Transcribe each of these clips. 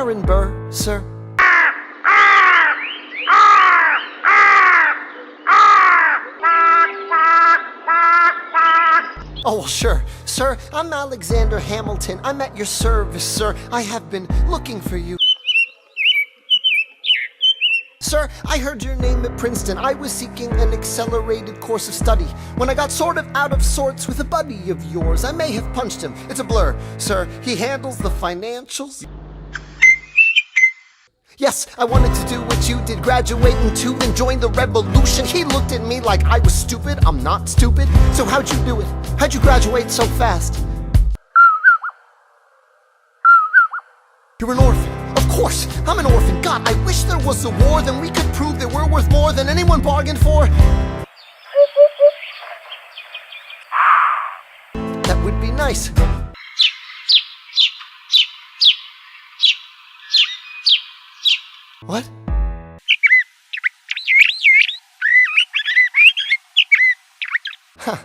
Aaron Burr, sir. Oh, well, sure. Sir, I'm Alexander Hamilton. I'm at your service, sir. I have been looking for you. Sir, I heard your name at Princeton. I was seeking an accelerated course of study. When I got sort of out of sorts with a buddy of yours, I may have punched him. It's a blur, sir. He handles the financials. Yes, I wanted to do what you did, graduate into and join the revolution. He looked at me like I was stupid. I'm not stupid. So how'd you do it? How'd you graduate so fast? You're an orphan. Of course, I'm an orphan. God, I wish there was a war, then we could prove that we're worth more than anyone bargained for. That would be nice. What? Huh.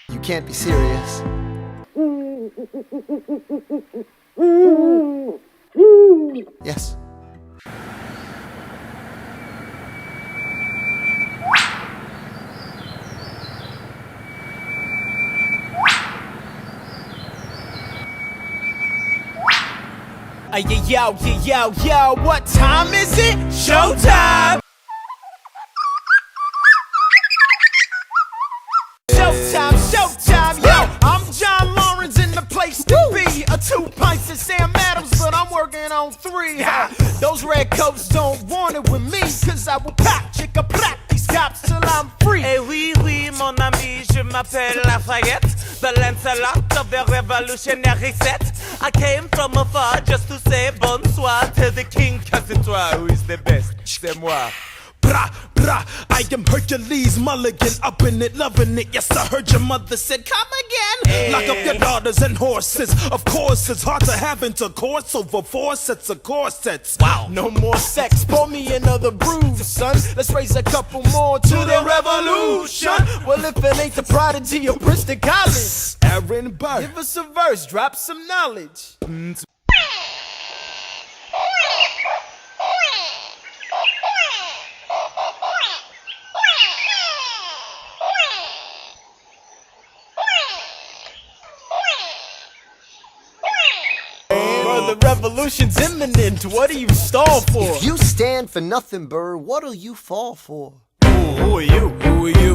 You can't be serious. Yes. Yo, what time is it? Showtime! Showtime, yo! I'm John Lawrence in the place to be. 2 pints of Sam Adams, but I'm working on 3. Those red coats don't want it with me, cause I will pop, chicka, plop these cops till I'm free. Eh oui, oui, mon ami, je m'appelle Lafayette, the Lancelot of the revolutionary set. I came from afar just to say bonsoir to the king, cause it's toi who is the best, c'est moi. Brah, brah, I am Hercules Mulligan, up in it, loving it. Yes, I heard your mother said, come again. Lock up your daughters and horses. Of course, it's hard to have intercourse over 4 sets of corsets. Wow. No more sex, pour me another brew, son. Let's raise a couple more to the revolution. Well, if it ain't the prodigy of Princeton College, Aaron Burr, give us a verse, drop some knowledge. The revolution's imminent, what do you stall for? If you stand for nothing, Burr, what'll you fall for? Who are you? Who are you?